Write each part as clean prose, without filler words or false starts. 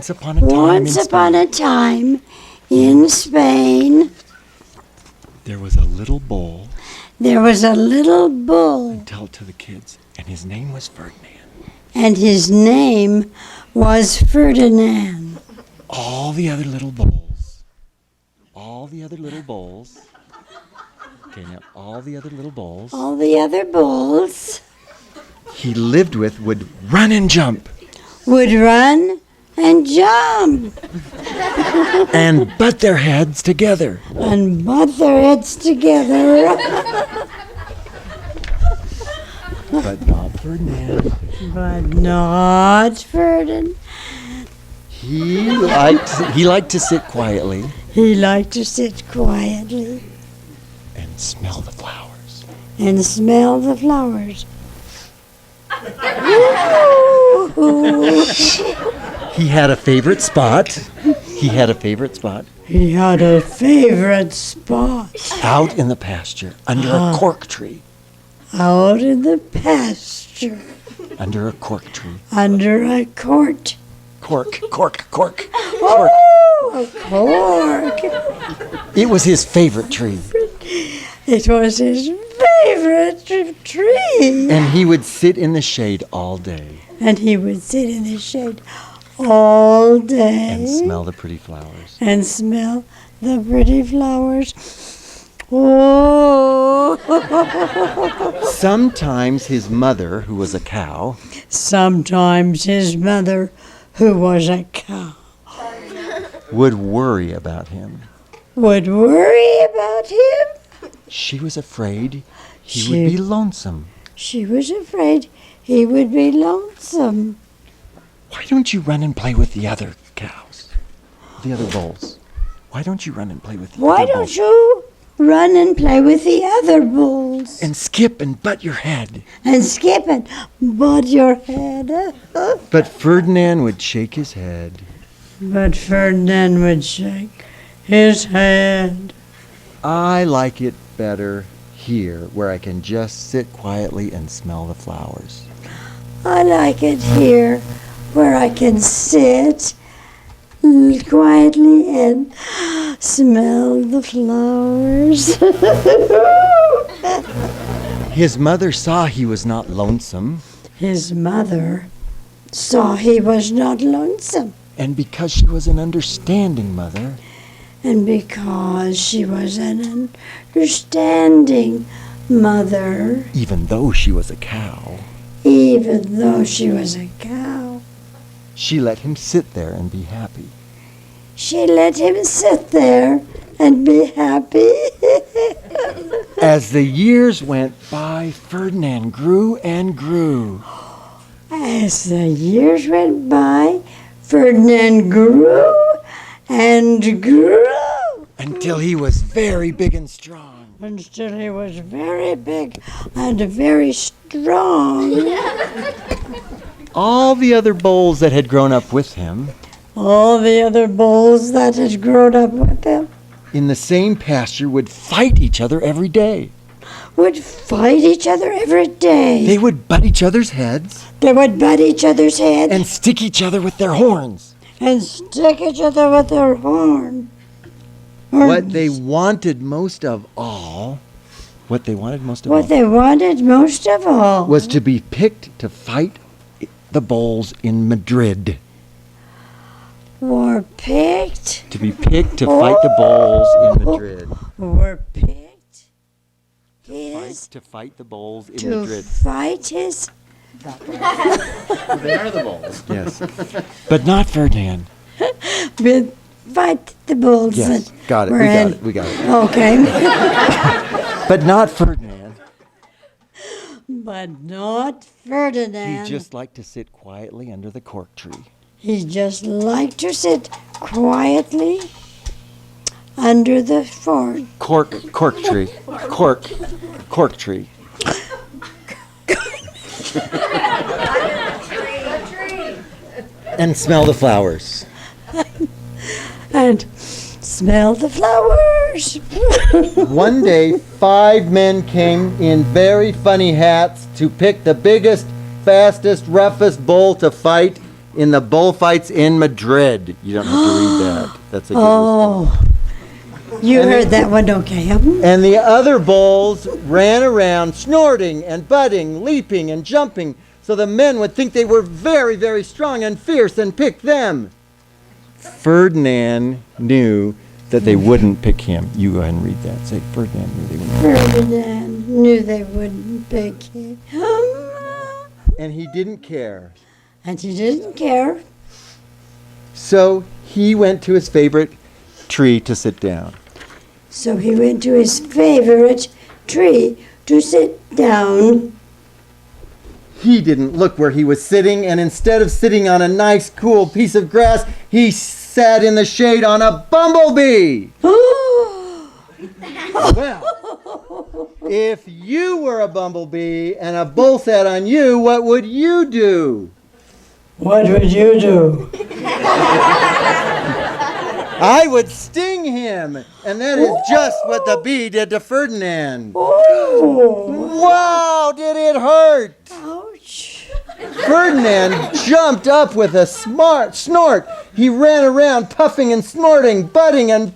Once upon a time Once upon a time in Spain, there was a little bull. there was a little bull, Tell it to the kids. And his name was Ferdinand. and his name was Ferdinand. All the other little bulls. All the other little bulls. Okay, now all the other little bulls All the other bulls he lived with would run and jump would run and jump and butt their heads together. and butt their heads together. But not Ferdinand. But not Ferdinand. He liked to sit quietly He liked to sit quietly and smell the flowers. and smell the flowers. He had a favorite spot. He had a favorite spot He had a favorite spot out in the pasture under a cork tree. out in the pasture Under a cork tree. under a court. Cork, cork, cork, cork. Oh, a cork. It was his favorite tree. It was his favorite tree. And he would sit in the shade all day And he would sit in the shade all day and smell the pretty flowers. and smell the pretty flowers. Oh. Sometimes his mother, who was a cow, Sometimes his mother, who was a cow, would worry about him. would worry about him. She was afraid he She- would be lonesome. She was afraid he would be lonesome. Why don't you run and play with the other cows? The other bulls. Why don't you run and play with the Why other don't bulls? you run and play with the other bulls And skip and butt your head. and skip and bud your head? But Ferdinand would shake his head. But Ferdinand would shake his head. I like it better here, where I can just sit quietly and smell the flowers. I like it here where I can sit quietly and smell the flowers. His mother saw he was not lonesome, His mother saw he was not lonesome, and because she was an understanding mother, and because she was an understanding mother, even though she was a cow, even though she was a cow, she let him sit there and be happy. she let him sit there and be happy. As the years went by, Ferdinand grew and grew. As the years went by, Ferdinand grew and grew Until he was very big and strong. until he was very big and very strong. All the other bulls that had grown up with him All the other bulls that had grown up with him in the same pasture would fight each other every day. would fight each other every day. They would butt each other's heads They would butt each other's head and stick each other with their horns. and stick each other with their horn. What they wanted most of all, What they wanted most of all was to be picked to fight the bulls in Madrid. were picked, To be picked to fight the bulls in Madrid. were picked his To fight the bulls in to Madrid. fight his. They are the bulls. Yes. But not Ferdinand. With fight the bulls Yes. that Got it. were We got in- it. We got it. Okay. But not Ferdinand. But not He Ferdinand. just liked to sit quietly under the cork tree. He just liked to sit quietly under the fort. Cork tree. Cork tree. And smell the flowers. And smell the flowers. One day, 5 men came in very funny hats to pick the biggest, fastest, roughest bull to fight in the bullfights in Madrid. You don't have to read that. That's a good response. Oh, you heard that one, okay? And the other bulls ran around snorting and butting, leaping and jumping, so the men would think they were very, very strong and fierce and pick them. Ferdinand knew that they wouldn't pick him. You go ahead and read that. Say, Ferdinand knew they wouldn't pick him. Ferdinand knew they wouldn't pick him. And he didn't care. And he didn't care. So he went to his favorite tree to sit down. So he went to his favorite tree to sit down. He didn't look where he was sitting, and instead of sitting on a nice, cool piece of grass, he sat in the shade on a bumblebee. Well, if you were a bumblebee and a bull sat on you, what would you do? What would you do? I would sting him, and that is just what the bee did to Ferdinand. Oh, Wow, did it hurt? ouch. Ferdinand jumped up with a snort. He ran around puffing and snorting, butting and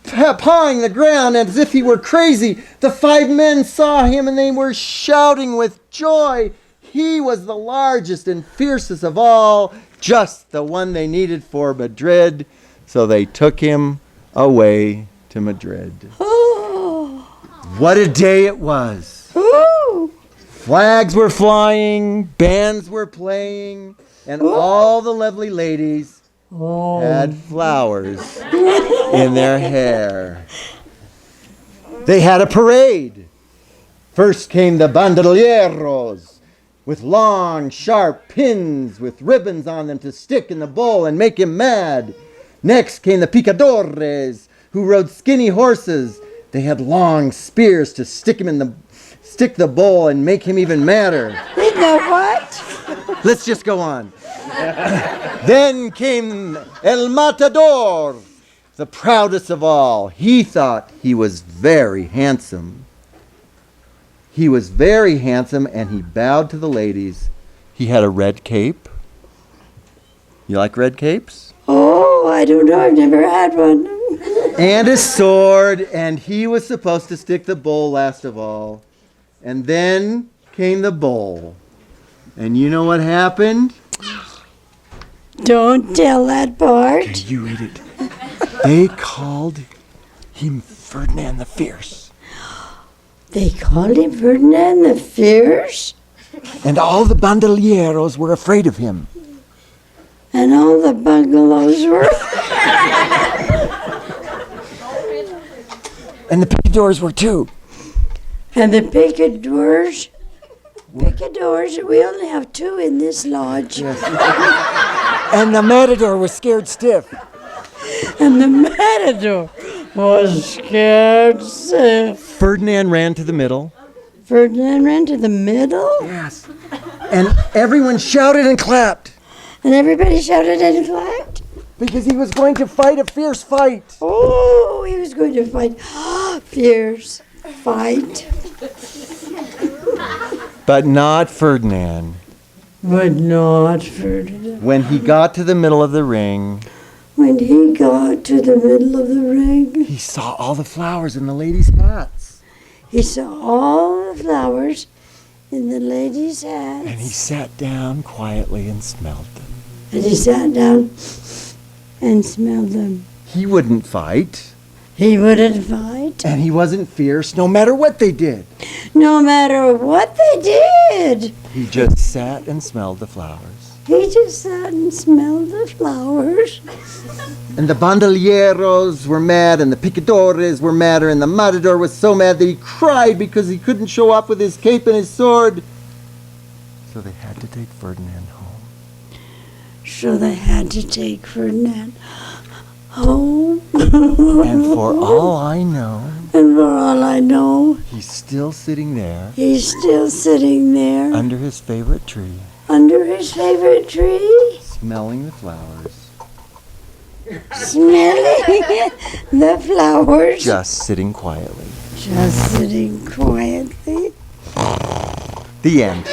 pawing the ground as if he were crazy. The 5 men saw him and they were shouting with joy. He was the largest and fiercest of all, just the one they needed for Madrid. So they took him away to Madrid. Oh. What a day it was. Ooh. Flags were flying, bands were playing, and all the lovely ladies had flowers in their hair. They had a parade. First came the bandolieros with long, sharp pins with ribbons on them to stick in the bull and make him mad. Next came the picadores, who rode skinny horses. They had long spears to stick the bull and make him even madder. You know what? Let's just go on. Then came El Matador, the proudest of all. He thought he was very handsome. He was very handsome, and he bowed to the ladies. He had a red cape. You like red capes? Oh, I don't know. I've never had one. And a sword, and he was supposed to stick the bull last of all. And then came the bull. And you know what happened? Don't tell that part. You read it. They called him Ferdinand the Fierce. They called him Ferdinand the Fierce? And all the bandolieros were afraid of him. And all the bungalows were... And the picadors were too. And the picadors... Picadors, we only have 2 in this lodge. Yes. And the matador was scared stiff. And the matador was scared stiff. Ferdinand ran to the middle. Ferdinand ran to the middle? Yes. And everyone shouted and clapped. And everybody shouted and clapped? Because he was going to fight a fierce fight. Oh, he was going to fight. Fierce fight. But not Ferdinand. But not Ferdinand. When he got to the middle of the ring, When he got to the middle of the ring, he saw all the flowers in the ladies' hats. he saw all the flowers in the ladies' hats. And he sat down quietly and smelled them. And he sat down and smelled them. He wouldn't fight. He wouldn't fight. And he wasn't fierce no matter what they did. No matter what they did. He just sat and smelled the flowers. He just sat and smelled the flowers. And the bandolieros were mad, and the picadores were madder, and the matador was so mad that he cried because he couldn't show off with his cape and his sword. So they had to take Ferdinand home. So they had to take Ferdinand home. And for all I know, And for all I know, he's still sitting there he's still sitting there under his favorite tree, under his favorite tree, smelling the flowers, smelling the flowers, just sitting quietly. just sitting quietly. The end.